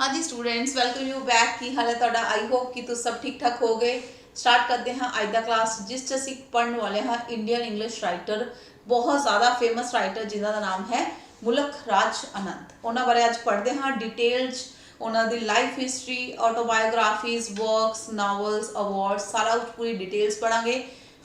हाँ जी students, welcome you back. की हाल है तुहाडा? आई होप कि तुम सब ठीक ठाक हो गए। स्टार्ट करते हैं अज का क्लास जिस च असीं पढ़ने वाले हाँ इंडियन इंग्लिश राइटर, बहुत ज़्यादा फेमस राइटर जिन्हों का नाम है मुल्क राज आनंद। उन्होंने बारे अज पढ़ते हाँ डिटेल्स, उन्होंने life history, autobiographies, works, novels, awards, सारा कुछ पूरी डिटेल्स पढ़ांगे।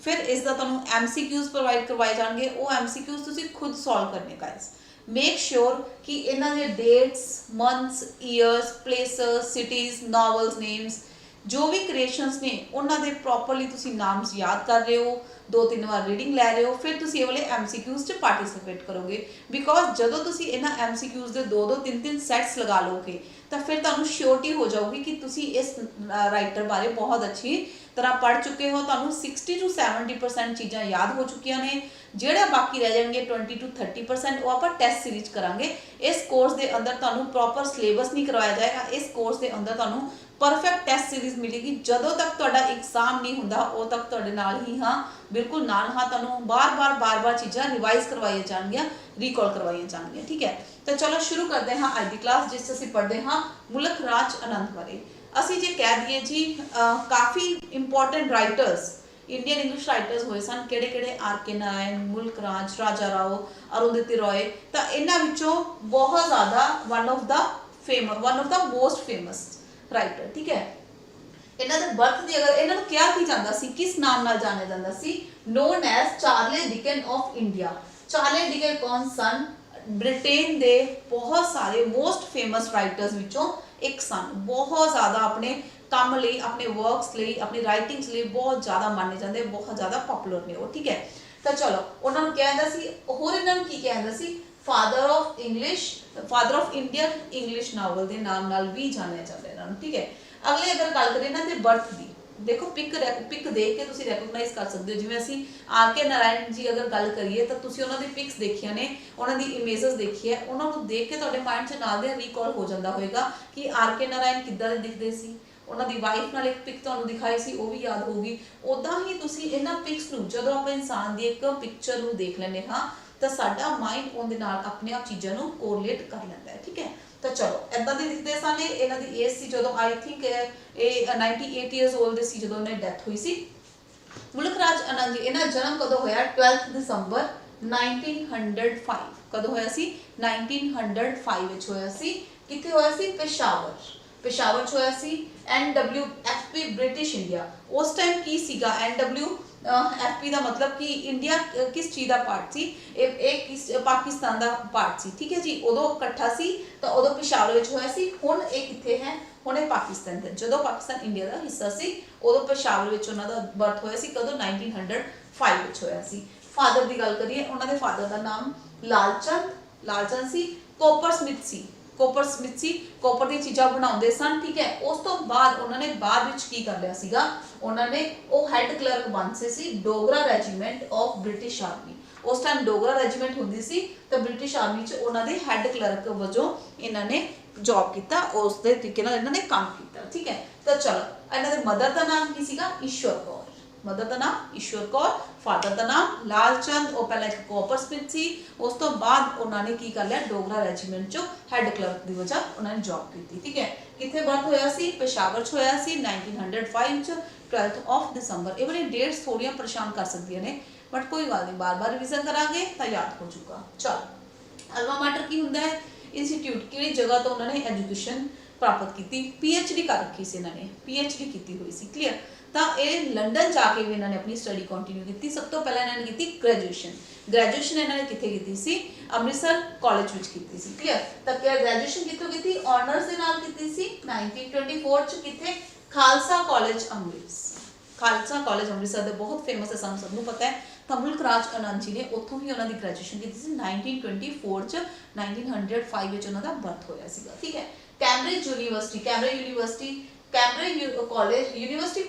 फिर इसका तुहानूं MCQs प्रोवाइड करवाए जाएंगे। वो MCQs तुसीं खुद सॉल्व करने गाइस। मेक श्योर कि इन्हों के dates, months, years, places, cities, novels names जो भी क्रिएशनस ने उन्होंने प्रॉपरली तुसी नाम्स याद कर रहे हो, 2-3 बार रीडिंग लै रहे हो, फिर तुसी ये वाले MCQs च पार्टिसिपेट करोगे। बिकॉज जदों तुसी इन्हां MCQs के 2-2, 3-3 सैट्स लगा लोगे तो फिर तुहानूं श्योरिटी हो जाऊगी कि तुसी इस राइटर बारे बहुत अच्छी तरह पढ़ चुके हो। तुहानूं 60 to 70% चीज़ां याद हो चुकियां ने। ਜਿਹੜੇ बाकी रह जाएंगे 20 to 30% वो आप टैसट सीरीज करांगे। इस कोर्स के अंदर तुहानूं प्रॉपर सिलेबस नहीं करवाया जाएगा। इस कोर्स के अंदर तुहानूं परफेक्ट टैसट सीरीज मिलेगी। जदों तक तुहाडा एग्जाम नहीं हुंदा उदों तक तुहाडे नाल ही हाँ, बिल्कुल नाल हाँ, तुहानूं बार बार चीज़ां रिवाइज करवाई जाएंगियां, रिकॉल करवाई जाएंगियां। ठीक है, तो चलो शुरू करते हैं अज की क्लास जिस असीं पढ़ते हाँ मुल्क राज आनंद बारे। असीं जे कह दिए जी काफ़ी important writers Indian English writers हुए सन किहड़े-किहड़े, RK नारायण, मुल्क राज, राजा राव, अरुंधति रॉय। तो इन्हां विचों बहुत ज़्यादा one of the most famous writer. ठीक है, इन्हां दे बर्थ दी अगर इन्हां नूं क्या की जांदा सी, किस नाम नाल जानिया जांदा सी? Known as Charles Dickens of India. Charles Dickens कौन सन? ब्रिटेन के बहुत सारे मोस्ट फेमस राइटर्स विचों एक सन। बहुत ज़्यादा अपने काम लिए, अपने वर्क्स लिए, अपनी राइटिंग्स लिए बहुत ज़्यादा माने जाते, बहुत ज़्यादा पॉपुलर ने वो। ठीक है, तो चलो उन्होंने क्या कहता सी, होर इन्होंने की कहता सी, father of English, father of Indian English novel के नाम नाल भी जानिया जाता है इन्होंने। ठीक है, अगले अगर गल करें इन्होंने बर्थ की, देखो पिक देख के तुसी रैकोगनाइज कर सकते हो। जिवें असीं RK नारायण जी अगर गल करिए तो तुसी उन्हां दी पिक्स देखिया ने, उन्हां दी इमेजेस देखी है, उन्हां नूं देख के तुहाडे माइंड च नाल दे रिकॉल हो जाता होएगा कि RK नारायण किद्दां दे दिखदे सी। उन्हां दी वाइफ नाल एक पिक तुहानूं दिखाई सी, वो भी याद होगी। उदां ही तुसी इन्हां पिक्स नूं जदों आपां इंसान दी एक पिक्चर नूं देख लैंदे हां तो साडा माइंड उहदे नाल अपने आप चीज़ां नूं कोरिलेट कर लैंदा है। ठीक है, तो चलो इदां दे दिखदे सन। इन्हां दी एज सी जदों आई थिंक 98 ईयर्स ओल्ड सी जदों इन्हां दी डेथ हुई सी। मुल्क राज आनंद जी, इन्हां जन्म कदों होया? 12 दिसंबर 1905। कदों होया सी? 1905 विच होया सी। कित्थे होया सी? पेशावर। पेशावर च होया सी। NWFP British India. उस टाइम की सीगा NWFP का मतलब कि इंडिया किस चीज़ का पार्ट सी? एक पाकिस्तान का पार्ट सी। ठीक है जी, उदों इकट्ठा सी तो उदों पेशावर विच होया सी। हुण ये कित्थे है? हुण पाकिस्तान है। जदों पाकिस्तान इंडिया का हिस्सा सी उदों पेशावर विच उन्हां दा बर्थ होया सी। कदों? 1905 विच होया सी। फादर की गल करिए, उन्हां दे फादर का नाम लालचंद सी। कॉपर स्मिथ सी। कॉपर स्मिथ सी, कॉपर दी चीज़ां बनाउंदे सन। ठीक है, उस तो बाद उन्होंने बाद विच की कर लिया सीगा, उन्होंने वो हैड क्लर्क बनसे सी Dogra regiment of British army. उस टाइम डोगरा रेजीमेंट हुंदी सी तो ब्रिटिश आर्मी च उन्होंने हैड क्लर्क वजों इन्होंने जॉब किया, उस तरीके नाल इन्होंने काम किया। ठीक है, तो चलो इन्होंने मदर का नाम की सीगा? ईश्वर कौर। मदर का नाम ईश्वर कौर, फादर का नाम लालचंद। वो पहले एक कॉपर स्मिथ सी, उस तो बाद उन्होंने की कर लिया डोगरा रेजीमेंट चो हैड क्लर्क की वजह उन्होंने जॉब की। ठीक है, कितने बर्थ होया सी? पेशावर च होया सी 1905 च 12 दिसंबर। ये वाली डेट्स थोड़ियां परेशान कर सकदियां ने, बट कोई गल नहीं, बार बार रिविजन करांगे तो याद हो जाऊगा। चलो अल्मा मैटर की हुंदा है? इंस्टीट्यूट, किहड़ी जगह तो उन्होंने एजुकेशन प्राप्त की? PhD कर रखी सी इन्होंने, PhD की हुई सी। क्लीयर, तो ये लंडन जाके भी इन्होंने अपनी स्टडी कंटिन्यू की। सब तो पहले इन्होंने की ग्रैजुएशन इन्होंने कित्थे की सी? अमृतसर कॉलेज विच की सी। क्लीयर, तो क्या ग्रैजुएशन कित्थों की? ऑनर्स दे नाल की सी 1924 च। कित्थे? खालसा कॉलेज अमृतसर। खालसा कॉलेज अमृतसर बहुत फेमस है, सानू सबनूं पता है। तो मुल्क राज आनंद जी ने उत्थों ही उन्होंने ग्रैजुएशन की सी 1924 च। 1905 विच उन्होंने बर्थ होया सीगा। ठीक है, Cambridge university college, university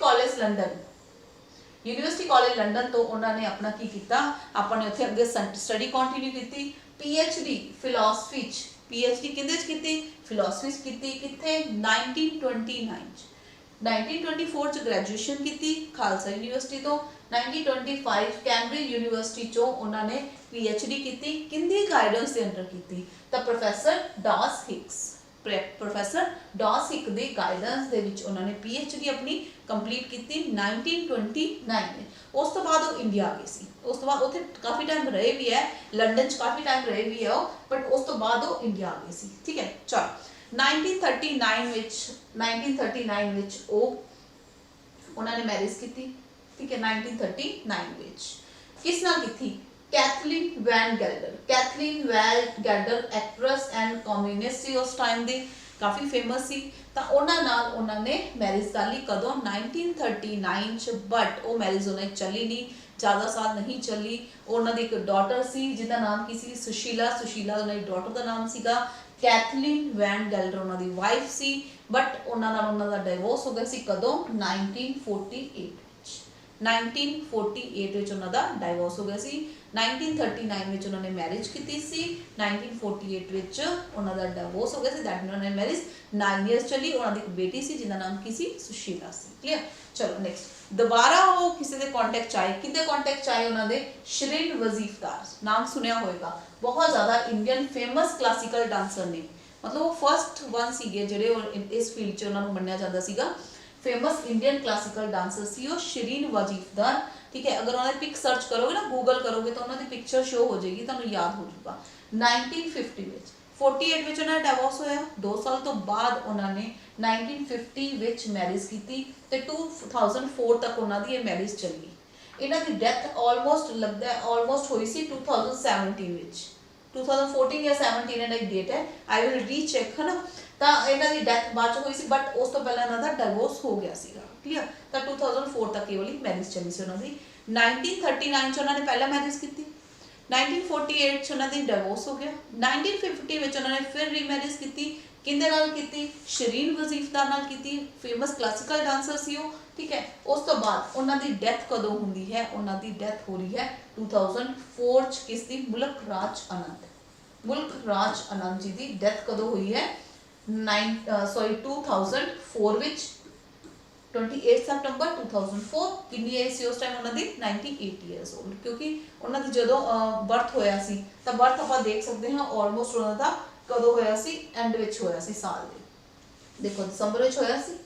college London तो उन्होंने अपना की किया, अपने उत्थे अगे स्टडी कंटिन्यू की। PhD फिलोसफी, PhD किहदे च की? फिलोसफी की। कित्थे? 1929 1924 च ग्रैजुएशन की खालसा यूनिवर्सिटी तो। 1925 कैम्ब्रिज यूनिवर्सिटी चो उन्होंने PhD की। किंदी गाइडेंस के अंडर की? तो प्रोफैसर डॉस हिक्स। ਪ੍ਰੋਫੈਸਰ ਡॉसिक ਦੀ ਗਾਈਡੈਂਸ ਦੇ ਵਿੱਚ ਉਹਨਾਂ ਨੇ PhD ਆਪਣੀ ਕੰਪਲੀਟ ਕੀਤੀ 1929 ਵਿੱਚ। ਉਸ ਤੋਂ ਬਾਅਦ ਉਹ ਇੰਡੀਆ ਆ ਗਏ ਸੀ। ਉਸ ਤੋਂ ਬਾਅਦ ਉੱਥੇ ਕਾਫੀ ਟਾਈਮ ਰਹੇ ਵੀ ਹੈ, ਲੰਡਨ 'ਚ ਕਾਫੀ ਟਾਈਮ ਰਹੇ ਵੀ ਹੈ ਉਹ, ਬਟ ਉਸ ਤੋਂ ਬਾਅਦ ਉਹ ਇੰਡੀਆ ਆ ਗਏ ਸੀ। ਠੀਕ ਹੈ, ਚਲੋ 1939 ਵਿੱਚ ਉਹ ਉਹਨਾਂ ਨੇ ਮੈਰਿਜ ਕੀਤੀ। ਠੀਕ ਹੈ, 1939 ਵਿੱਚ ਕਿਸ ਨਾਲ ਕੀਤੀ? Kathleen Van Gelder. Kathleen Van Gelder actress and communist ਸੀ ਉਸ ਟਾਈਮ ਦੀ, ਕਾਫੀ ਫੇਮਸ ਸੀ। ਤਾਂ ਉਹਨਾਂ ਨਾਲ ਉਹਨਾਂ ਨੇ ਮੈਰਿਜ ਕਰ ਲਈ। ਕਦੋਂ? 1939 ਚ। ਬਟ ਉਹ ਮੈਰਿਜ ਉਹਨਾਂ ਦੀ ਚੱਲੀ ਨਹੀਂ, ਜ਼ਿਆਦਾ ਸਾਲ ਨਹੀਂ ਚੱਲੀ। ਉਹਨਾਂ ਦੀ ਇੱਕ ਡਾਟਰ ਸੀ ਜਿਹਦਾ ਨਾਮ ਕੀ ਸੀ? ਸੁਸ਼ੀਲਾ। ਸੁਸ਼ੀਲਾ ਉਹਨਾਂ ਦੀ ਡਾਟਰ ਦਾ ਨਾਮ ਸੀਗਾ। ਕੈਥਲੀਨ ਵੈਨ ਗੈਲਡਰ ਉਹਨਾਂ ਦੀ ਵਾਈਫ ਸੀ। ਬਟ ਉਹਨਾਂ ਨਾਲ ਉਹਨਾਂ ਦਾ ਡਿਵੋਰਸ ਹੋ ਗਿਆ ਸੀ। ਕਦੋਂ? 1948 ਵਿੱਚ। 1948 ਵਿੱਚ ਉਹਨਾਂ ਦਾ ਡਿਵੋਰਸ ਹੋ ਗਿਆ ਸੀ। 1939 ਵਿੱਚ ਉਹਨਾਂ ਨੇ ਮੈਰਿਜ ਕੀਤੀ ਸੀ। 1948 ਵਿੱਚ ਉਹਨਾਂ ਦਾ ਡਿਵੋਰਸ ਹੋ ਗਿਆ ਸੀ। ਦੈਟ ਉਹਨਾਂ ਨੇ ਮੈਰਿਜ 9 ਇਅਰਸ ਚੱਲੀ। ਉਹਨਾਂ ਦੀ ਇੱਕ ਬੇਟੀ ਸੀ ਜਿਹਦਾ ਨਾਮ ਕੀ ਸੀ? ਸੁਸ਼ੀਲਾ ਸੀ। ਕਲੀਅਰ? ਚਲੋ ਨੈਕਸਟ, ਦੁਬਾਰਾ ਉਹ ਕਿਸੇ ਦੇ ਕੰਟੈਕਟ ਚ ਆਏ। ਕਿਹਦੇ ਕੰਟੈਕਟ ਚ ਆਏ? ਉਹਨਾਂ ਦੇ ਸ਼ਰੀਨ ਵਜ਼ੀਫਦਾਰ, ਨਾਮ ਸੁਣਿਆ ਹੋਏਗਾ, ਬਹੁਤ ਜ਼ਿਆਦਾ ਇੰਡੀਅਨ ਫੇਮਸ ਕਲਾਸੀਕਲ ਡਾਂਸਰ ਨੇ। ਮਤਲਬ ਉਹ ਫਸਟ ਵਨ ਸੀਗੇ ਜਿਹੜੇ ਇਸ ਫੀਲਡ 'ਚ ਉਹਨਾਂ ਨੂੰ ਮੰਨਿਆ ਜਾਂਦਾ ਸੀਗਾ। ਫੇਮਸ ਇੰਡੀਅਨ ਕਲਾਸੀਕਲ ਡਾਂਸਰ ਸੀ ਉਹ ਸ਼ਰੀਨ ਵਜ਼ੀਫਦਾਰ। ਠੀਕ ਹੈ, ਅਗਰ ਉਹਨਾਂ ਦੀ ਪਿਕ ਸਰਚ ਕਰੋਗੇ ਨਾ, ਗੂਗਲ ਕਰੋਗੇ ਤਾਂ ਉਹਨਾਂ ਦੀ ਪਿਕਚਰ ਸ਼ੋ ਹੋ ਜਾਏਗੀ, ਤੁਹਾਨੂੰ ਯਾਦ ਹੋ ਜਾਊਗਾ। 1950 ਵਿੱਚ 48 ਵਿੱਚ ਉਹਨਾਂ ਦਾ ਡਿਵੋਰਸ ਹੋਇਆ। 2 ਸਾਲ ਤੋਂ ਬਾਅਦ ਉਹਨਾਂ ਨੇ 1950 ਵਿੱਚ ਮੈਰਿਜ ਕੀਤੀ ਤੇ 2004 ਤੱਕ ਉਹਨਾਂ ਦੀ ਇਹ ਮੈਰਿਜ ਚੱਲੀ। ਇਹਨਾਂ ਦੀ ਡੈਥ ਆਲਮੋਸਟ ਹੋਈ ਸੀ 2017 ਵਿੱਚ। 2014 ਜਾਂ 17 ਇਹਨਾਂ ਦੀ ਡੇਟ ਹੈ, ਆਈ ਵਿਲ ਰੀਚੈਕ, ਹੈ ਨਾ। ਤਾਂ ਇਹਨਾਂ ਦੀ ਡੈਥ ਬਾਅਦ ਚ ਹੋਈ ਸੀ, ਬਟ ਉਸ ਤੋਂ ਪਹਿਲਾਂ ਇਹਨਾਂ ਦਾ ਡਿਵੋਰਸ ਹੋ ਗਿਆ ਸੀਗਾ। ਕਲੀਅਰ? ਤਾਂ 2004 ਤੱਕ ਇਹ ਵਾਲੀ ਮੈਰਿਜ ਚੱਲੀ ਸੀ ਉਹਨਾਂ ਦੀ। 1939 ਚ ਉਹਨਾਂ ਨੇ ਪਹਿਲਾਂ ਮੈਰਿਜ ਕੀਤੀ। 1948 ਚ ਉਹਨਾਂ ਦੀ ਡਿਵੋਰਸ ਹੋ ਗਿਆ। 1950 ਵਿੱਚ ਉਹਨਾਂ ਨੇ ਫਿਰ ਰੀਮੈਰਿਜ ਕੀਤੀ। ਕਿਹਦੇ ਨਾਲ ਕੀਤੀ? ਸ਼ਰੀਨ ਵਜ਼ੀਫਦਾਰ ਨਾਲ ਕੀਤੀ। ਫੇਮਸ ਕਲਾਸੀਕਲ ਡਾਂਸਰ ਸੀ ਉਹ। ਠੀਕ ਹੈ, ਉਸ ਤੋਂ ਬਾਅਦ ਉਹਨਾਂ ਦੀ ਡੈਥ ਕਦੋਂ ਹੁੰਦੀ ਹੈ? ਉਹਨਾਂ ਦੀ ਡੈਥ ਹੋ ਰਹੀ ਹੈ 2004 ਚ। ਕਿਸ ਦੀ? ਮੁਲਕ ਰਾਜ ਆਨੰਦ। ਮੁਲਕ ਰਾਜ ਆਨੰਦ ਜੀ ਦੀ ਡੈਥ ਕਦੋਂ ਹੋਈ ਹੈ? 2004 ਵਿੱਚ, 28 ਸਤੰਬਰ 2004। ਕਿੰਨੀ ਏਜ ਸੀ ਉਸ ਟਾਈਮ ਉਹਨਾਂ ਦੀ? 98 ਇਅਰਸ 올ਡ। ਕਿਉਂਕਿ ਉਹਨਾਂ ਦੀ ਜਦੋਂ ਬਰਥ ਹੋਇਆ ਸੀ ਤਾਂ ਬਰਥ ਆਪਾਂ ਦੇਖ ਸਕਦੇ ਹਾਂ ਆਲਮੋਸਟ ਉਹਨਾਂ ਦਾ ਕਦੋਂ ਹੋਇਆ ਸੀ? ਐਂਡ ਵਿੱਚ ਹੋਇਆ ਸੀ ਸਾਲ ਦੇ। ਦੇਖੋ ਦਸੰਬਰ ਵਿੱਚ ਹੋਇਆ ਸੀ।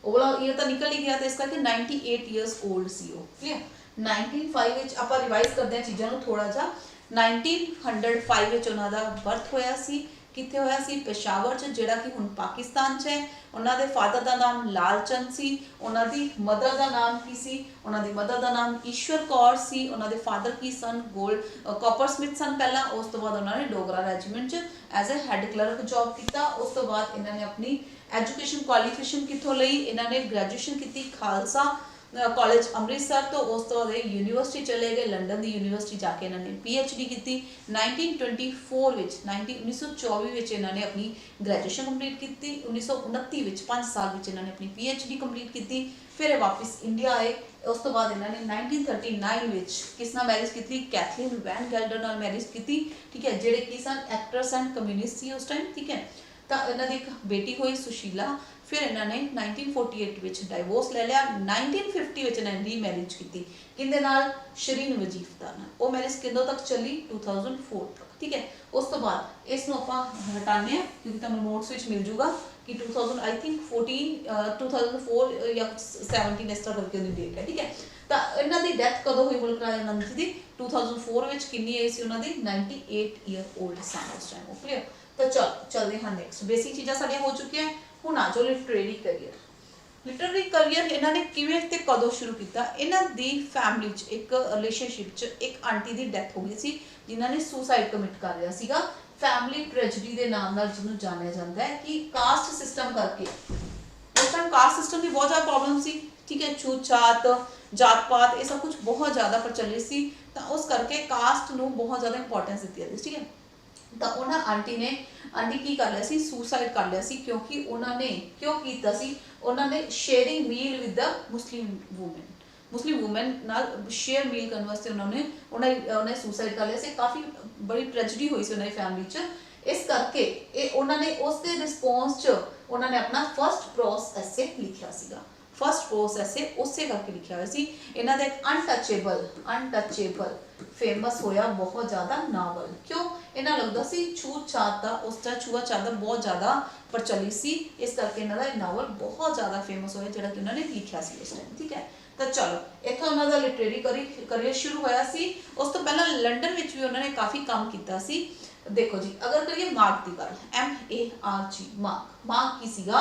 ਉਹ ਵਾਲਾ ਈਅਰ ਤਾਂ ਨਿਕਲ ਹੀ ਗਿਆ, ਤੇ ਇਸ ਕਰਕੇ 98 ਇਅਰਸ 올ਡ ਸੀ ਉਹ। ਕਲੀਅਰ? 1905 ਵਿੱਚ ਆਪਾਂ ਰਿਵਾਈਜ਼ ਕਰਦੇ ਹਾਂ ਚੀਜ਼ਾਂ ਨੂੰ ਥੋੜਾ ਜਿਹਾ। 1905 ਵਿੱਚ ਉਹਨਾਂ ਦਾ ਬਰਥ ਹੋਇਆ ਸੀ। ਕਿੱਥੇ ਹੋਇਆ ਸੀ? ਪੇਸ਼ਾਵਰ 'ਚ, ਜਿਹੜਾ ਕਿ ਹੁਣ ਪਾਕਿਸਤਾਨ 'ਚ ਹੈ। ਉਹਨਾਂ ਦੇ ਫਾਦਰ ਦਾ ਨਾਮ ਲਾਲ ਚੰਦ ਸੀ। ਉਹਨਾਂ ਦੀ ਮਦਰ ਦਾ ਨਾਮ ਕੀ ਸੀ? ਉਹਨਾਂ ਦੀ ਮਦਰ ਦਾ ਨਾਮ ਈਸ਼ਵਰ ਕੌਰ ਸੀ। ਉਹਨਾਂ ਦੇ ਫਾਦਰ ਕੀ ਸਨ? ਕਾਪਰ ਸਮਿਥ ਸਨ ਪਹਿਲਾਂ। ਉਸ ਤੋਂ ਬਾਅਦ ਉਹਨਾਂ ਨੇ ਡੋਗਰਾ ਰੈਜੀਮੈਂਟ 'ਚ as a head clerk job ਕੀਤਾ। ਉਸ ਤੋਂ ਬਾਅਦ ਇਹਨਾਂ ਨੇ ਆਪਣੀ ਐਜੂਕੇਸ਼ਨ ਕੁਆਲੀਫਿਕੇਸ਼ਨ ਕਿੱਥੋਂ ਲਈ? ਇਹਨਾਂ ਨੇ ਗ੍ਰੈਜੂਏਸ਼ਨ ਕੀਤੀ ਖਾਲਸਾ ਕਾਲਜ ਅੰਮ੍ਰਿਤਸਰ ਤੋਂ। ਉਸ ਤੋਂ ਬਾਅਦ ਯੂਨੀਵਰਸਿਟੀ ਚਲੇ ਗਏ, ਲੰਡਨ ਦੀ ਯੂਨੀਵਰਸਿਟੀ ਜਾ ਕੇ ਇਹਨਾਂ ਨੇ PhD ਕੀਤੀ। 1924 ਵਿੱਚ 1924 ਵਿੱਚ ਇਹਨਾਂ ਨੇ ਆਪਣੀ ਗ੍ਰੈਜੂਏਸ਼ਨ ਕੰਪਲੀਟ ਕੀਤੀ। 1929 ਵਿੱਚ 5 ਸਾਲ ਵਿੱਚ ਇਹਨਾਂ ਨੇ ਆਪਣੀ PhD ਕੰਪਲੀਟ ਕੀਤੀ। ਫਿਰ ਇਹ ਵਾਪਸ ਇੰਡੀਆ ਆਏ। ਉਸ ਤੋਂ ਬਾਅਦ ਇਹਨਾਂ ਨੇ 1939 ਵਿੱਚ ਕਿਸ ਨਾਲ ਮੈਰਿਜ ਕੀਤੀ? ਕੈਥਲੀਨ ਵੈਨ ਗੈਲਡਰ ਨਾਲ ਮੈਰਿਜ ਕੀਤੀ। ਠੀਕ ਹੈ, ਜਿਹੜੇ ਕੀ ਸਨ? ਐਕਟਰਸ ਐਂਡ ਕਮਿਊਨਿਸਟ ਸੀ ਉਸ ਟਾਈਮ। ਠੀਕ ਹੈ, ਤਾਂ ਇਹਨਾਂ ਦੀ ਇੱਕ ਬੇਟੀ ਹੋਈ ਸੁਸ਼ੀਲਾ। ਫਿਰ ਇਹਨਾਂ ਨੇ 1948 ਵਿੱਚ ਡਾਈਵੋਰਸ ਲੈ ਲਿਆ। 1950 ਵਿੱਚ ਇਹਨਾਂ ਨੇ ਰੀਮੈਰਿਜ ਕੀਤੀ। ਕਿਹਦੇ ਨਾਲ? ਸ਼ਰੀਨ ਵਜ਼ੀਫਦਾਰ ਨਾਲ। ਉਹ ਮੈਰਿਜ ਕਿਦੋਂ ਤੱਕ ਚੱਲੀ? 2004 ਤੱਕ। ਠੀਕ ਹੈ, ਉਸ ਤੋਂ ਬਾਅਦ ਇਸ ਨੂੰ ਆਪਾਂ ਹਟਾਉਂਦੇ ਹਾਂ ਕਿਉਂਕਿ ਤੁਹਾਨੂੰ ਨੋਟਸ ਵਿੱਚ ਮਿਲ ਜੂਗਾ ਕਿ 2004 ਜਾਂ 17 ਇਸ ਤਰ੍ਹਾਂ ਕਰਕੇ ਉਹਦੀ ਡੇਟ ਹੈ। ਠੀਕ ਹੈ, ਤਾਂ ਇਹਨਾਂ ਦੀ ਡੈਥ ਕਦੋਂ ਹੋਈ ਮੁਲਕ ਰਾਜ ਆਨੰਦ ਜੀ ਦੀ? 2004 ਵਿੱਚ। ਕਿੰਨੀ ਏਜ ਸੀ ਉਹਨਾਂ ਦੀ? 98 ਈਅਰ 올ਡ ਸਨ ਉਸ ਟਾਈਮ। ਓਕੇ, ਤਾਂ ਚੱਲਦੇ ਹਾਂ ਨੈਕਸਟ। ਬੇਸਿਕ ਚੀਜ਼ਾਂ ਸਾਡੀਆਂ ਹੋ ਚੁੱਕੀਆਂ। ਹੁਣ ਆ ਜਾਓ ਲਿਟਰੇਰੀ ਕਰੀਅਰ। ਲਿਟਰੇਰੀ ਕਰੀਅਰ ਇਹਨਾਂ ਨੇ ਕਿਵੇਂ ਤੇ ਕਦੋਂ ਸ਼ੁਰੂ ਕੀਤਾ? ਇਹਨਾਂ ਦੀ ਫੈਮਿਲੀ 'ਚ ਇੱਕ ਰਿਲੇਸ਼ਨਸ਼ਿਪ 'ਚ ਇੱਕ ਆਂਟੀ ਦੀ ਡੈਥ ਹੋ ਗਈ ਸੀ ਜਿਨ੍ਹਾਂ ਨੇ ਸੁਸਾਈਡ ਕਮਿਟ ਕਰ ਲਿਆ ਸੀਗਾ। ਫੈਮਿਲੀ ਟ੍ਰੈਜਡੀ ਦੇ ਨਾਮ ਨਾਲ ਜਿਹਨੂੰ ਜਾਣਿਆ ਜਾਂਦਾ ਹੈ ਕਿ ਕਾਸਟ ਸਿਸਟਮ ਕਰਕੇ। ਉਸ ਟਾਈਮ ਕਾਸਟ ਸਿਸਟਮ ਦੀ ਬਹੁਤ ਜ਼ਿਆਦਾ ਪ੍ਰੋਬਲਮ ਸੀ। ਠੀਕ ਹੈ, ਛੂਤ ਛਾਤ, ਜਾਤ ਪਾਤ, ਇਹ ਸਭ ਕੁਝ ਬਹੁਤ ਜ਼ਿਆਦਾ ਪ੍ਰਚਲਿਤ ਸੀ। ਤਾਂ ਉਸ ਕਰਕੇ ਕਾਸਟ ਨੂੰ ਬਹੁਤ ਜ਼ਿਆਦਾ ਇੰਪੋਰਟੈਂਸ ਦਿੱਤੀ ਜਾਂਦੀ ਸੀ। ਠੀਕ ਹੈ, ਤਾਂ ਉਹਨਾਂ ਆਂਟੀ ਕੀ ਕਰ ਲਿਆ ਸੀ? ਸੁਸਾਈਡ ਕਰ ਲਿਆ ਸੀ। ਕਿਉਂਕਿ ਉਹਨਾਂ ਨੇ ਕਿਉਂ ਕੀਤਾ ਸੀ? ਉਹਨਾਂ ਨੇ sharing meal with the Muslim woman ਨਾਲ ਸ਼ੇਅਰ ਮੀਲ ਕਰਨ ਵਾਸਤੇ ਉਹਨੇ ਸੁਸਾਈਡ ਕਰ ਲਿਆ ਸੀ। ਕਾਫੀ ਬੜੀ ਟ੍ਰੈਜਡੀ ਹੋਈ ਸੀ ਉਹਨਾਂ ਦੀ ਫੈਮਿਲੀ 'ਚ। ਇਸ ਕਰਕੇ ਇਹ ਉਹਨਾਂ ਨੇ ਉਸ ਦੇ ਰਿਸਪੌਂਸ 'ਚ ਉਹਨਾਂ ਨੇ ਆਪਣਾ ਫਸਟ ਪ੍ਰੋਸ ਐਸੇ ਲਿਖਿਆ ਸੀਗਾ। फर्स्ट पोस्ट ऐसे उसे करके लिखा हुआ सी। इन्हां दा एक अनटचेबल फेमस होया बहुत ज़्यादा नावल। क्यों? इन्हां लगदा सी छूत-छात दा, उस दा छूआ-छात दा बहुत ज़्यादा प्रचलित सी, इस करके इन्हां दा नावल बहुत ज़्यादा फेमस होया जिहड़ा कि उन्होंने लिखिया सी उस टाइम। ठीक है, तो चलो इत्थों उन्हां दा लिटरेरी करियर शुरू होया सी। उस तो पहला लंडन विच भी उन्होंने काफ़ी काम कीता सी। देखो जी, अगर करिए मार्क की गल, MARG, मार्क की सीगा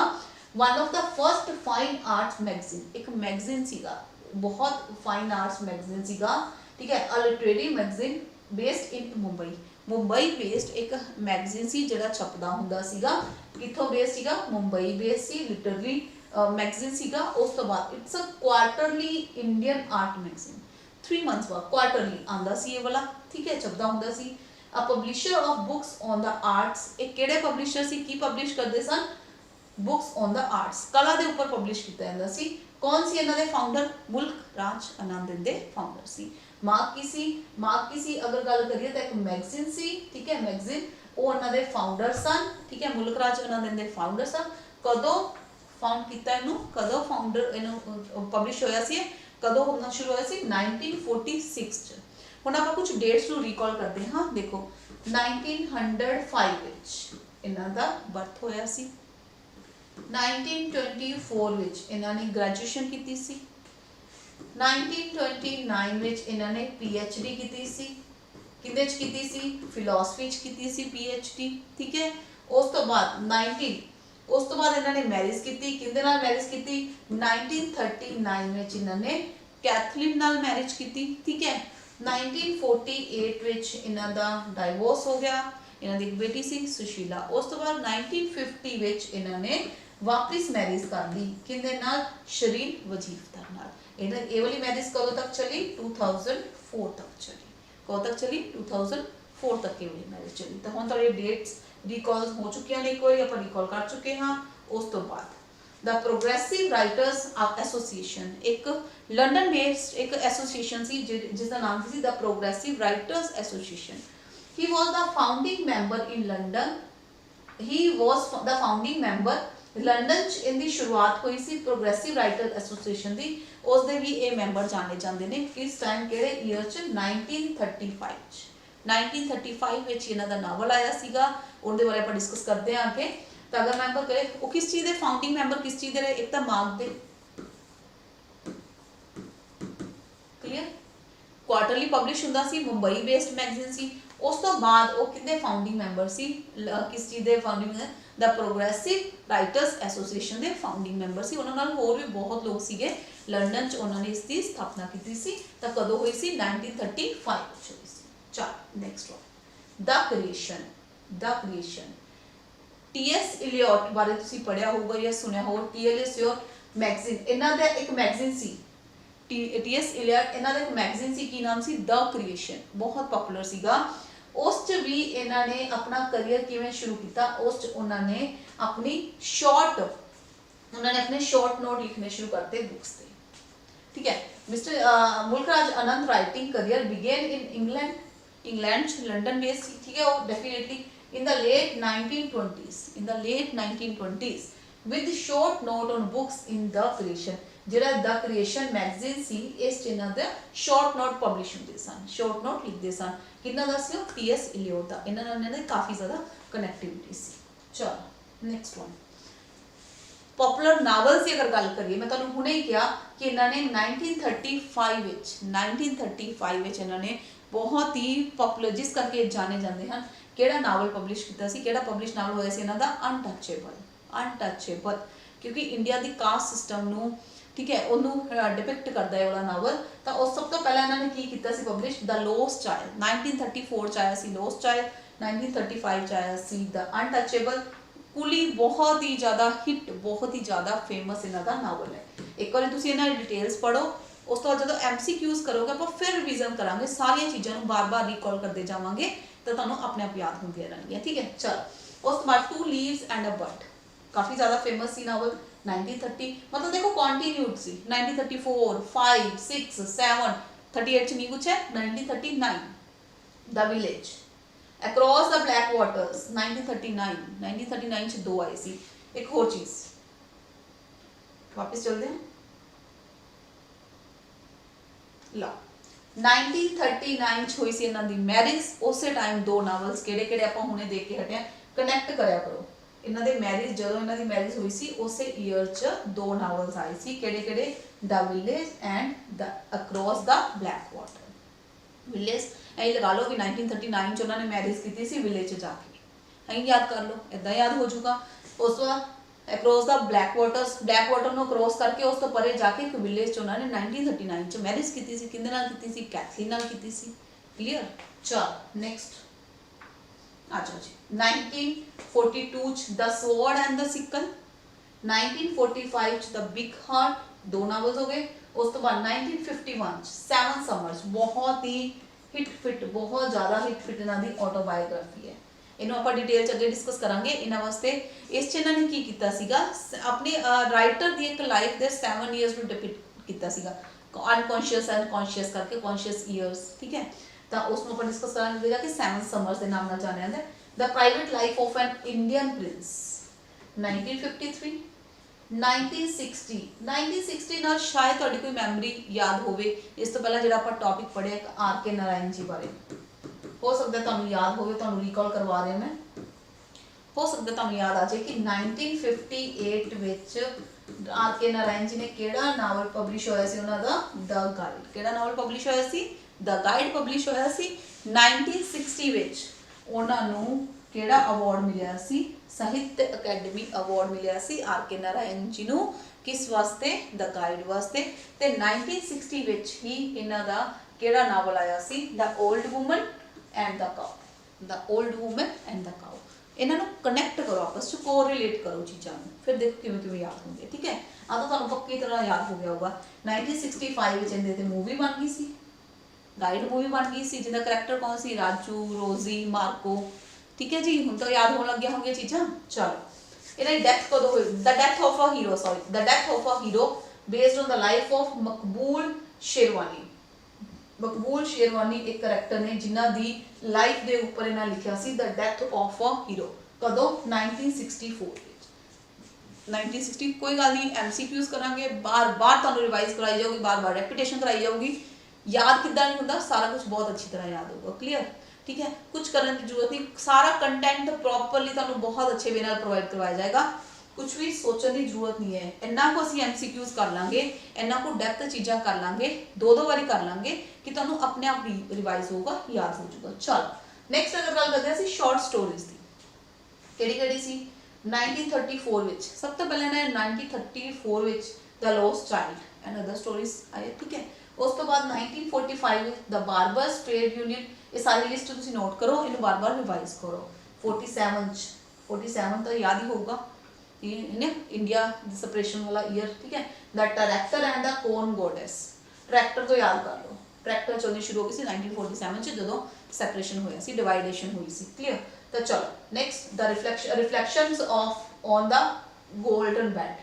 one of the first fine arts magazine, एक मैगजीन सीगा, बहुत फाइन आर्ट्स मैगजीन सीगा। ठीक है, a literary magazine based in Mumbai based एक मैगजीन सी जिहड़ा छपदा हुंदा सीगा। कित्थों बेस्ड सीगा? मुंबई बेस्ड सी, लिटरेरी मैगजीन सीगा। उस तो बाद it's a quarterly Indian art magazine, 3 months बाद क्वार्टरली आंदा सी ये वाला। ठीक है, छपदा हुंदा सी। A publisher of books on the arts, एक केड़े पब्लिशर सी की पब्लिश करदे सन? बुक्स ऑन द आर्ट्स, कला दे ऊपर पब्लिश किया जाता सी। कौन सी इन्हां दे फाउंडर? मुल्क राज आनंद दे फाउंडर सी। मार्क की सी अगर गल करिए तो एक मैगजीन सी। ठीक है, मैगजीन वो इन्हां दे फाउंडर सन। ठीक है, मुल्क राज आनंद दे फाउंडर सन। कदों फाउंड किया इनू, कदों फाउंडर इनू पब्लिश होया सी, कदों होना शुरू होया सी? 1946 च। हुण आपां कुछ डेट्स नू रिकॉल करते हाँ। देखो 1905 विच इन्हां दा बर्थ होया सी। 1924 विच इन्हां ने ग्रेजुएशन की सी। 1929 विच इन्हां ने PhD की सी। किहदे च कीती सी? फिलोसफी च कीती सी PhD। ठीक है, उस तो बाद इन्हां ने मैरिज की। किहदे नाल मैरिज की? 1939 विच इन्हां ने कैथलीन नाल मैरिज की। ठीक है, 1948 विच इन्हां दा डाइवोर्स हो गया। इन्हां दी एक बेटी सी सुशीला। उस तो बाद 1950 विच इन्हां ने वापस मैरिज कर दी। किहदे नाल? शरीन वजीफदार नाल। इन्हां ये वाली मैरिज कदों तक चली? 2004 तक चली। कदों तक चली? 2004 तक ये वाली मैरिज चली। तो हुण तुहाडे डेट्स रिकॉल हो चुके हैं, एक बार आपां रिकॉल कर चुके हाँ। उस तो बाद द प्रोग्रेसिव राइटर्स एसोसीएशन, एक लंडन बेस्ड एक एसोसीएशन सी जिसका नाम see the progressive writers association. He was the founding member in London. He was the founding member London च इनकी शुरुआत हुई सी प्रोग्रेसिव राइटर एसोसीएशन की। उस दे भी ये मैंबर जाने जाते हैं। किस टाइम किहड़े ईयर च? 1935 च। 1935 विच इन्हां दा नावल आया सीगा, उहदे बारे आपां डिस्कस करते हैं आगे। तो अगर मैं आपां करें वो किस चीज़ के फाउंडिंग मैंबर किस चीज़ के रहे? एक तो मार्क दे, क्लीयर, क्वार्टरली पब्लिश हुंदा सी, मुंबई बेस्ड मैगजीन सी। उस तो बाद वो किहदे फाउंडिंग मैंबर सी? किस चीज़ के founding? The progressive writers association के फाउंडिंग मैंबर सी। उन्हां नाल होर भी बहुत लोग सीगे। लंडन च उन्होंने इसकी स्थापना की सी। तो कदों हुई सी? 1935 हुई सी। चल next one, the creation. TS Eliot बारे तुसीं पढ़िया होगा या सुनिया हो। TS मैगजीन, इन्हां दा एक मैगजीन सी। TS इलियट इन्हां दा एक मैगजीन सी, की नाम सी? द क्रिएशन, बहुत पॉपुलर सीगा। उस च भी इन्हां ने अपना करियर किवें शुरू किया? उस च उन्होंने अपनी अपने शॉर्ट नोट लिखने शुरू करते बुक्स से। ठीक है, mister Mulk Raj Anand writing career begin in England London based. ठीक है, वो definitely in the late 1920s with short note on books in the creation। ਜਿਹੜਾ द क्रिएशन मैगजीन सी, इस इन्हां दे शॉर्ट नोट पब्लिश होंदे सन, शॉर्ट नोट लिखते सन। किन्ना दा सी? TS इलियट दा। इन्हां नाल इन्हां दी काफ़ी ज़्यादा कनैक्टिविटी सी। चलो नैक्सट वन, पॉपुलर नावल्स की अगर गल करिए, मैं तुहानूं हुणे ही कहा कि इन्होंने 1935 विच इन्होंने बहुत ही पॉपुलर जिस करके जाने जाते हैं किहड़ा नावल पब्लिश किया सी? किहड़ा पब्लिश नावल होया सी इन्हां दा? अनटचेबल, क्योंकि इंडिया की कास्ट सिस्टम नूं, ठीक है, उन्होंने डिपिक्ट करता है वाला नावल। तो उस सब तो पहले इन्होंने की किया सी पब्लिश? The lost child. 1934 च आया सी लॉस्ट चाइल्ड, 1935 च आया सी द अनटचेबल। कुली बहुत ही ज़्यादा हिट, बहुत ही ज़्यादा फेमस इन्हां दा नावल है। एक बार तुसीं इन्हां दी डिटेल्स पढ़ो, उस तो बाद जो MCQs करोगे आप फिर रिविजन करांगे, सारिया चीज़ों बार बार रिकॉल करते जावांगे तो तुहानूं अपने आप याद होंदियां रहणगियां। ठीक है, चलो उस बाद टू लीव्स एंड अ बड, काफ़ी ज़्यादा फेमस सी नावल। 1930 मतलब देखो कॉन्टीन्यूड सी। 1934, 5, 6, 7, 38 च नहीं कुछ है। 1939 the village, across the black waters 1939 च दो आए सी। एक होर चीज़, वापस चलते हैं लो 1939 ਚ ਹੋਈ ਸੀ ਇਹਨਾਂ ਦੀ ਮੈਰਿਜ। ਉਸੇ ਟਾਈਮ ਦੋ ਨਾਵਲਸ ਕਿਹੜੇ ਕਿਹੜੇ ਆਪਾਂ ਹੁਣੇ ਦੇਖ ਕੇ ਹਟੇ ਆ, ਕਨੈਕਟ ਕਰਿਆ ਕਰੋ। ਇਹਨਾਂ ਦੇ ਮੈਰਿਜ, ਜਦੋਂ ਇਹਨਾਂ ਦੀ ਮੈਰਿਜ ਹੋਈ ਸੀ ਉਸੇ ਈਅਰ ਚ ਦੋ ਨਾਵਲਸ ਆਏ ਸੀ, ਕਿਹੜੇ ਕਿਹੜੇ? The village and the across the black water. Village ਐਂ ਲਗਾ ਲਓ ਵੀ 1939 ਚ ਉਹਨਾਂ ਨੇ ਮੈਰਿਜ ਕੀਤੀ ਸੀ ਵਿਲੇਜ ਚ ਜਾ ਕੇ, ਐਂ ਯਾਦ ਕਰ ਲਓ, ਇਦਾਂ ਯਾਦ ਹੋ ਜਾਊਗਾ। ਉਸ ਤੋਂ ਬਾਅਦ ਅਕ੍ਰੋਸ ਦਾ ਬਲੈਕ ਵਾਟਰ ਨੂੰ ਕ੍ਰੋਸ ਕਰਕੇ ਉਸ ਤੋਂ ਪਰੇ ਜਾ ਕੇ ਇੱਕ ਵਿਲੇਜ ਚ ਉਹਨਾਂ ਨੇ 1939 ਚ ਮੈਰਿਜ ਕੀਤੀ ਸੀ। ਕਿਹਦੇ ਨਾਲ ਕੀਤੀ ਸੀ? ਕੈਥਲੀਨ ਨਾਲ ਕੀਤੀ ਸੀ। ਕਲੀਅਰ? ਚਲ ਨੈਕਸਟ ਆ ਜਾਓ ਜੀ। 1942 ਚ ਦ ਸਵੋਰਡ ਐਂਡ ਦ ਸਿਕਲ, 1945 ਚ ਦ ਬਿਗ ਹਾਰਟ, ਦੋ ਨਾਵਲਸ ਹੋ ਗਏ। ਉਸ ਤੋਂ ਬਾਅਦ 1951 ਚ ਸੈਵਨ ਸਮਰਸ, ਬਹੁਤ ਹੀ ਹਿੱਟ ਫਿੱਟ, ਬਹੁਤ ਜ਼ਿਆਦਾ ਹਿੱਟ ਫਿੱਟ ਇਹਨਾਂ ਦੀ ਆਟੋਬਾਇਓਗ੍ਰਾਫੀ ਹੈ। ਇਹਨੂੰ ਆਪਾਂ ਡਿਟੇਲ ਚ ਅੱਗੇ ਡਿਸਕਸ ਕਰਾਂਗੇ। ਇਹਨਾਂ ਵਾਸਤੇ ਇਸ ਚ ਇਹਨਾਂ ਨੇ ਕੀ ਕੀਤਾ ਸੀਗਾ, ਆਪਣੇ ਰਾਈਟਰ ਦੀ ਇੱਕ ਲਾਈਫ ਦੇ 7 ਇਅਰਸ ਨੂੰ ਡਿਪਿਕਟ ਕੀਤਾ ਸੀਗਾ, ਅਨਕੌਂਸ਼ੀਅਸ ਐਂਡ ਕੌਂਸ਼ੀਅਸ ਕਰਕੇ, ਕੌਂਸ਼ੀਅਸ ਇਅਰਸ, ਠੀਕ ਹੈ। ਤਾਂ ਉਸ ਨੂੰ ਆਪਾਂ ਡਿਸਕਸ ਕਰਾਂਗੇ ਕਿ ਸੈਵਨ ਸਮਰਸ ਦੇ ਨਾਮ ਨਾਲ ਜਾਣਿਆ ਜਾਂਦਾ। The private life of an Indian prince, 1953 1960 ਨਾਲ ਸ਼ਾਇਦ ਤੁਹਾਡੀ ਕੋਈ ਮੈਮਰੀ ਯਾਦ ਹੋਵੇ। ਇਸ ਤੋਂ ਪਹਿਲਾਂ ਜਿਹੜਾ ਆਪਾਂ ਟੌਪਿਕ ਪੜ੍ਹਿਆ ਇੱਕ ਆਰ ਕੇ ਨਾਰਾਇਣ ਜੀ ਬਾਰੇ, ਹੋ ਸਕਦਾ ਤੁਹਾਨੂੰ ਯਾਦ ਹੋਵੇ, ਤੁਹਾਨੂੰ ਰੀਕਾਲ ਕਰਵਾ ਰਿਹਾ ਮੈਂ, ਹੋ ਸਕਦਾ ਤੁਹਾਨੂੰ ਯਾਦ ਆ ਜਾਏ ਕਿ 1958 ਵਿੱਚ ਆਰ ਕੇ ਨਾਰਾਇਣ ਜੀ ਨੇ ਕਿਹੜਾ ਨਾਵਲ ਪਬਲਿਸ਼ ਹੋਇਆ ਸੀ ਉਹਨਾਂ ਦਾ? ਦ ਗਾਈਡ। ਕਿਹੜਾ ਨਾਵਲ ਪਬਲਿਸ਼ ਹੋਇਆ ਸੀ? ਦ ਗਾਈਡ ਪਬਲਿਸ਼ ਹੋਇਆ ਸੀ। 1960 ਵਿੱਚ ਉਹਨਾਂ ਨੂੰ ਕਿਹੜਾ ਅਵਾਰਡ ਮਿਲਿਆ ਸੀ? ਸਾਹਿਤ ਅਕੈਡਮੀ ਅਵਾਰਡ ਮਿਲਿਆ C R K Narayan ji ਨੂੰ। ਕਿਸ ਵਾਸਤੇ? ਦ ਗਾਈਡ ਵਾਸਤੇ। ਤੇ 1960 ਵਿੱਚ ਹੀ ਇਹਨਾਂ ਦਾ ਕਿਹੜਾ ਨਾਵਲ ਆਇਆ ਸੀ? The old woman and the cow. The old woman and the cow. ਇਹਨਾਂ ਨੂੰ ਕਨੈਕਟ ਕਰੋ ਆਪਸ ਚ, ਕੋਰਿਲੇਟ ਕਰੋ ਚੀਜ਼ਾਂ ਨੂੰ, ਫਿਰ ਦੇਖੋ ਕਿਵੇਂ ਕਿਵੇਂ ਯਾਦ ਹੁੰਦੇ, ਠੀਕ ਹੈ। ਆ ਤਾਂ ਤੁਹਾਨੂੰ ਪੱਕੀ ਤਰ੍ਹਾਂ ਯਾਦ ਹੋ ਗਿਆ ਹੋਊਗਾ। 1965 ਵਿੱਚ ਇਹਦੇ ਤੇ ਮੂਵੀ ਬਣ ਗਈ ਸੀ, ਗਾਈਡ ਮੂਵੀ ਬਣ ਗਈ ਸੀ, ਜਿਹਦਾ ਕਰੈਕਟਰ ਕੌਣ ਸੀ? ਰਾਜੂ, ਰੋਜ਼ੀ, ਮਾਰਕੋ, ਠੀਕ ਹੈ ਜੀ। ਹੁਣ ਤਾਂ ਯਾਦ ਹੋਣ ਲੱਗੀਆਂ ਹੋਣਗੀਆਂ ਚੀਜ਼ਾਂ। ਚਲੋ ਇਹਨਾਂ ਦੀ ਡੈਥ ਕਦੋਂ ਹੋਈ? The death of a hero, sorry, the death of a hero based on the life of Maqbool Sherwani. ਮਕਬੂਲ ਸ਼ੇਰਵਾਨੀ ਇੱਕ ਕਰੈਕਟਰ ਨੇ ਜਿਨ੍ਹਾਂ ਦੀ ਲਾਈਫ ਦੇ ਉੱਪਰ ਇਹਨਾਂ ਲਿਖਿਆ ਸੀ ਦ ਡੈਥ ਆਫ ਅ ਹੀਰੋ। ਕਦੋਂ? 1964 ਵਿੱਚ। 1960। ਕੋਈ ਗੱਲ ਨਹੀਂ, MCQs ਕਰਾਂਗੇ, ਬਾਰ-ਬਾਰ ਤੁਹਾਨੂੰ ਰਿਵਾਈਜ਼ ਕਰਾਈ ਜਾਊਗੀ, ਬਾਰ-ਬਾਰ ਰੈਪੀਟੇਸ਼ਨ ਕਰਾਈ ਜਾਊਗੀ। ਯਾਦ ਕਿੱਦਾਂ ਨਹੀਂ ਹੁੰਦਾ, ਸਾਰਾ ਕੁਝ ਬਹੁਤ ਅੱਛੀ ਤਰ੍ਹਾਂ ਯਾਦ ਹੋਊਗਾ। ਕਲੀਅਰ? ਠੀਕ ਹੈ। ਕੁਝ ਕਰਨ ਦੀ ਜ਼ਰੂਰਤ ਨਹੀਂ, ਸਾਰਾ ਕੰਟੈਂਟ ਪ੍ਰੋਪਰਲੀ ਤੁਹਾਨੂੰ ਬਹੁਤ ਅੱਛੇ ਵੇ ਨਾਲ ਪ੍ਰੋਵਾਈਡ ਕਰਵਾਇਆ ਜਾਏਗਾ। ਕੁਝ ਵੀ ਸੋਚਣ ਦੀ ਜ਼ਰੂਰਤ ਨਹੀਂ ਹੈ। ਇੰਨਾ ਕੁ ਅਸੀਂ MCQs ਕਰ ਲਾਂਗੇ, ਇੰਨਾ ਕੁ ਡੈਪਥ ਚੀਜ਼ਾਂ ਕਰ ਲਾਂਗੇ, ਦੋ ਵਾਰੀ ਕਰ ਲਾਂਗੇ ਕਿ ਤੁਹਾਨੂੰ ਆਪਣੇ ਆਪ ਰਿਵਾਈਜ਼ ਹੋਊਗਾ, ਯਾਦ ਹੋ ਜਾਊਗਾ। ਚਲੋ ਨੈਕਸਟ ਅਗਰ ਗੱਲ ਕਰਦੇ ਹਾਂ ਅਸੀਂ ਸ਼ਾਰਟ ਸਟੋਰੀਜ਼ ਦੀ, ਕਿਹੜੀ ਕਿਹੜੀ ਸੀ? 1934 ਵਿੱਚ ਸਭ ਤੋਂ ਪਹਿਲਾਂ ਨਾ 1934 ਵਿੱਚ the lost child and other stories ਆਏ, ਠੀਕ ਹੈ। ਉਸ ਤੋਂ ਬਾਅਦ 1945 ਵਿੱਚ ਦ ਬਾਰਬਰਸ ਟ੍ਰੇਡ ਯੂਨੀਅਨ। ਇਹ ਸਾਰੀ ਲਿਸਟ ਤੁਸੀਂ ਨੋਟ ਕਰੋ, ਇਹਨੂੰ ਬਾਰ-ਬਾਰ ਰਿਵਾਈਜ਼ ਕਰੋ। 47 ਤਾਂ ਯਾਦ ਹੀ ਹੋਊਗਾ, ਇਹ ਇੰਡੀਆ ਦੀ ਸੈਪਰੇਸ਼ਨ ਵਾਲਾ ਈਅਰ, ਠੀਕ ਹੈ। The tractor and the corn goddess, tractor ਤੋਂ ਯਾਦ ਕਰ ਲਓ। ਟਰੈਕਟਰ ਚੱਲਣੀ ਸ਼ੁਰੂ ਹੋ ਗਈ ਸੀ 1947 ਚ, ਜਦੋਂ ਸੈਪਰੇਸ਼ਨ ਹੋਇਆ ਸੀ, ਡਿਵਾਈਡੇਸ਼ਨ ਹੋਈ ਸੀ। ਕਲੀਅਰ? ਤਾਂ ਚਲੋ next the reflections of on the golden bed,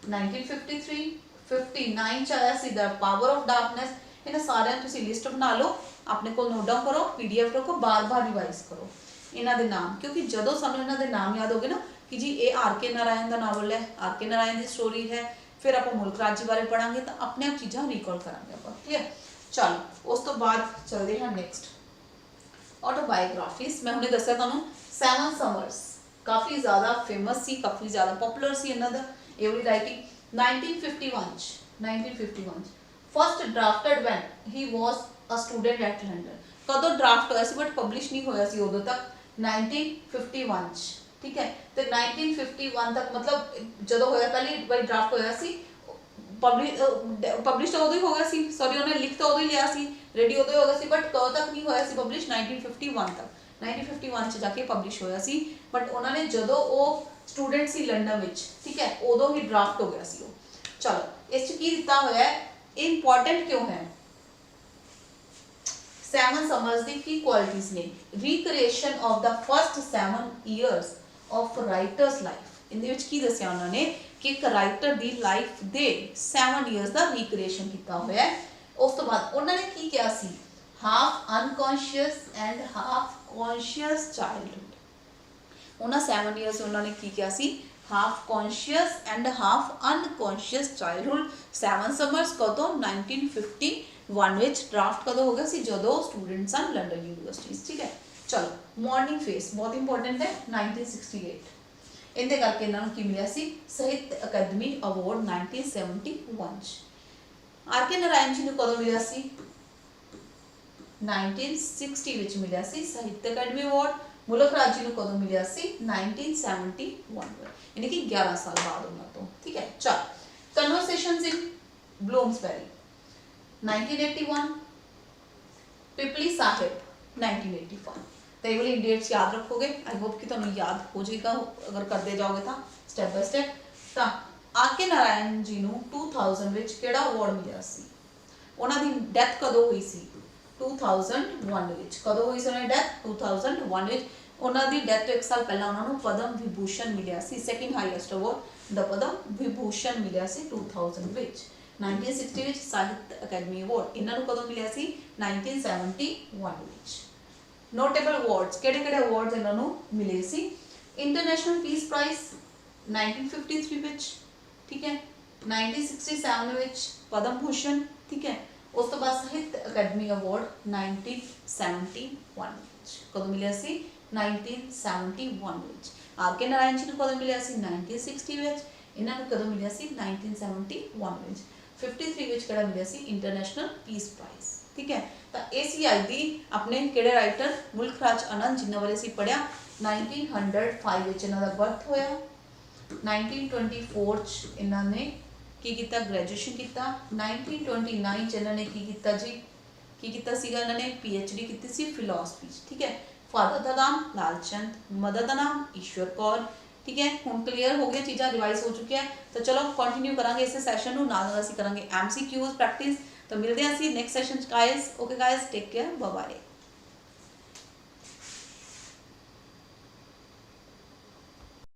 1953 59 ਚ ਆਇਆ ਸੀ ਦ ਪਾਵਰ ਆਫ ਡਾਰਕਨੈਸ। ਇਹਨਾਂ ਸਾਰਿਆਂ ਤੁਸੀਂ ਲਿਸਟ ਬਣਾ ਲਓ, ਆਪਣੇ ਕੋਲ ਨੋਟ ਡਾਊਨ ਕਰੋ, PDF ਰੱਖੋ, ਬਾਰ-ਬਾਰ ਰਿਵਾਈਜ਼ ਕਰੋ ਇਹਨਾਂ ਦੇ ਨਾਮ, ਕਿਉਂਕਿ ਜਦੋਂ ਸਾਨੂੰ ਇਹਨਾਂ ਦੇ ਨਾਮ ਯਾਦ ਹੋਗੇ ਨਾ ਕਿ ਜੀ ਇਹ ਆਰ ਕੇ ਨਾਰਾਇਣ ਦਾ ਨਾਵਲ ਹੈ, ਆਰ ਕੇ ਨਾਰਾਇਣ ਦੀ ਸਟੋਰੀ ਹੈ, ਫਿਰ ਆਪਾਂ ਮੁਲਕ ਰਾਜ ਬਾਰੇ ਪੜਾਂਗੇ ਤਾਂ ਆਪਣੇ ਆਪ ਚੀਜ਼ਾਂ ਰੀਕਾਲ ਕਰਾਂਗੇ ਆਪਾਂ। ਕਲੀਅਰ? ਚਲੋ ਉਸ ਤੋਂ ਬਾਅਦ ਚਲਦੇ ਹਾਂ ਨੈਕਸਟ ਆਟੋਬਾਇਓਗ੍ਰਾਫੀਜ਼। ਮੈਂ ਹੁਣੇ ਦੱਸਿਆ ਤੁਹਾਨੂੰ ਸੈਵਨ ਸਮਰਸ ਕਾਫੀ ਜ਼ਿਆਦਾ ਫੇਮਸ ਸੀ, ਕਾਫੀ ਜ਼ਿਆਦਾ ਪਪੂਲਰ ਸੀ ਇਹਨਾਂ ਦਾ ਇਹ ਵਾਲੀ writing. 1951 first drafted when he was a student at London. ਕਦੋਂ ਡਰਾਫਟ ਹੋਇਆ ਸੀ ਬਟ ਪਬਲਿਸ਼ ਨਹੀਂ ਹੋਇਆ ਸੀ ਉਦੋਂ ਤੱਕ, 1951 ਚ, ਠੀਕ ਹੈ। ਤੇ 1951 ਤੱਕ ਮਤਲਬ ਜਦੋਂ ਹੋਇਆ ਪਹਿਲੀ ਵਾਰੀ ਡਰਾਫਟ ਹੋਇਆ ਸੀ, ਪਬਲਿਸ਼ ਤਾਂ ਉਦੋਂ ਹੀ ਹੋ ਗਿਆ ਸੀ, ਸੌਰੀ ਉਹਨੇ ਲਿਖ ਤਾਂ ਉਦੋਂ ਹੀ ਲਿਆ ਸੀ, ਰੈਡੀ ਉਦੋਂ ਹੀ ਹੋ ਗਿਆ ਸੀ, ਬਟ ਕਦੋਂ ਤੱਕ ਨਹੀਂ ਹੋਇਆ ਸੀ ਪਬਲਿਸ਼? 1951 ਤੱਕ। 1951 ਚ ਜਾ ਕੇ ਪਬਲਿਸ਼ ਹੋਇਆ ਸੀ, ਬਟ ਉਹਨਾਂ ਨੇ ਜਦੋਂ ਉਹ ਸਟੂਡੈਂਟ ਸੀ ਲੰਡਨ ਵਿੱਚ, ਠੀਕ ਹੈ, ਉਦੋਂ ਹੀ ਡਰਾਫਟ ਹੋ ਗਿਆ ਸੀ ਉਹ। ਚਲੋ ਇਸ ਚ ਕੀ ਦਿੱਤਾ ਹੋਇਆ ਹੈ, ਇਹ ਇੰਪੋਰਟੈਂਟ ਕਿਉਂ ਹੈ? ਸੈਵਨ ਸਮਰਸ ਦੀ ਕੀ ਕੁਆਲਿਟੀਜ਼ ਨੇ? ਰੀਕ੍ਰੀਏਸ਼ਨ ਆਫ ਦਾ first 7 years of writers life. ਇਹਦੇ ਵਿੱਚ ਕੀ ਦੱਸਿਆ ਉਹਨਾਂ ਨੇ ਕਿ ਇੱਕ ਰਾਈਟਰ ਦੀ ਲਾਈਫ ਦੇ 7 ਇਅਰਸ ਦਾ ਰੀਕ੍ਰੀਏਸ਼ਨ ਕੀਤਾ ਹੋਇਆ ਹੈ। ਉਸ ਤੋਂ ਬਾਅਦ ਉਹਨਾਂ ਨੇ ਕੀ ਕਿਹਾ ਸੀ? Half unconscious and half conscious childhood. ਉਹਨਾਂ 7 ਇਅਰਸ ਉਹਨਾਂ ਨੇ ਕੀ ਕਿਹਾ ਸੀ? Half conscious and half unconscious childhood. 7 summers ਕਦੋਂ? 1959 वन विच ड्राफ्ट कदों हो गया सी जदों स्टूडेंट सन लंडन यूनिवर्सिटीज़। ठीक है, चलो मॉर्निंग फेस बहुत इंपॉर्टेंट है 1968 इनके करके इन्होंने की मिला सी साहित्य अकादमी अवार्ड 1971 आर के नारायण जी ने कदों मिला सी 1960 विच मिला सी साहित्य अकादमी अवार्ड। मुल्क राज जी को कदों मिला सी 1971 यानी कि 11 साल बाद उन्होंने तो। ठीक है, चल कन्वर्सेशंस इन ब्लूम्सबेरी 1981 पिपली साहिब 1985 तो ये वाली डेट्स याद रखोगे। आई होप कि तुम्हें याद हो जाएगा अगर करते जाओगे तो स्टैप बाय स्टैप। तो आर के नारायण जी ਨੂੰ 2000 ਵਿੱਚ ਕਿਹੜਾ ਅਵਾਰਡ ਮਿਲਿਆ ਸੀ? ਉਹਨਾਂ ਦੀ ਡੈਥ ਕਦੋਂ ਹੋਈ ਸੀ? 2001 ਵਿੱਚ। ਕਦੋਂ ਹੋਈ ਸੀ ਉਹਨਾਂ ਦੀ ਡੈਥ? 2001 ਵਿੱਚ। ਉਹਨਾਂ ਦੀ ਡੈਥ ਤੋਂ 1 ਸਾਲ ਪਹਿਲਾਂ ਉਹਨਾਂ ਨੂੰ ਪਦਮ ਵਿਭੂਸ਼ਣ ਮਿਲਿਆ ਸੀ, ਸੈਕਿੰਡ ਹਾਈਐਸਟ ਅਵਾਰਡ ਦਾ ਪਦਮ ਵਿਭੂਸ਼ਣ ਮਿਲਿਆ ਸੀ 2000 ਵਿੱਚ। 1960 ਵਿੱਚ ਸਾਹਿਤ ਅਕਾਦਮੀ ਅਵਾਰਡ ਇਹਨਾਂ ਨੂੰ ਕਦੋਂ ਮਿਲਿਆ ਸੀ? 1971 ਵਿੱਚ। ਨੋਟੇਬਲ ਅਵਾਰਡਸ ਕਿਹੜੇ-ਕਿਹੜੇ ਅਵਾਰਡਸ ਇਹਨਾਂ ਨੂੰ ਮਿਲੇ ਸੀ? ਇੰਟਰਨੈਸ਼ਨਲ ਪੀਸ ਪ੍ਰਾਈਜ਼ 1953 ਵਿੱਚ। ਠੀਕ ਹੈ, 1967 ਵਿੱਚ ਪਦਮ ਭੂਸ਼ਣ। ਠੀਕ ਹੈ, ਉਸ ਤੋਂ ਬਾਅਦ ਸਾਹਿਤ ਅਕਾਦਮੀ ਅਵਾਰਡ 1971 ਵਿੱਚ। ਕਦੋਂ ਮਿਲਿਆ ਸੀ? 1971 ਵਿੱਚ। ਆਰ ਕੇ ਨਾਰਾਇਣ ਜੀ ਨੂੰ ਕਦੋਂ ਮਿਲਿਆ ਸੀ? 1960 ਵਿੱਚ। ਇਹਨਾਂ ਨੂੰ ਕਦੋਂ ਮਿਲਿਆ ਸੀ? 1971 ਵਿੱਚ। 53 ਵਿੱਚ ਕਿਹੜਾ ਮਿਲਿਆ ਸੀ? International piece price. ठीक है, तो ACI दी अपने किहड़े राइटर? मुल्क राज आनंद जिन्होंने बारे असीं पढ़िया 1905 विच इन्हां दा बर्थ होया। 1924 च इन्हां ने की कीता? ग्रेजुएशन कीता। 1929 च इन्हां ने की कीता जी? की कीता सीगा? इन्हां ने PhD कीती सी फिलोसफी। ठीक है, फादर दा नाम लालचंद, मदर दा नाम ईश्वर कौर। ठीक है, हुण क्लीयर हो गया, चीज़ां रिवाइज हो चुकी है। तो चलो कंटिन्यू करांगे इस सैशन नूं, नाल नाल असीं करांगे MCQs प्रैक्टिस। तो मिलते हैं next session guys. Okay guys, take care, bye bye.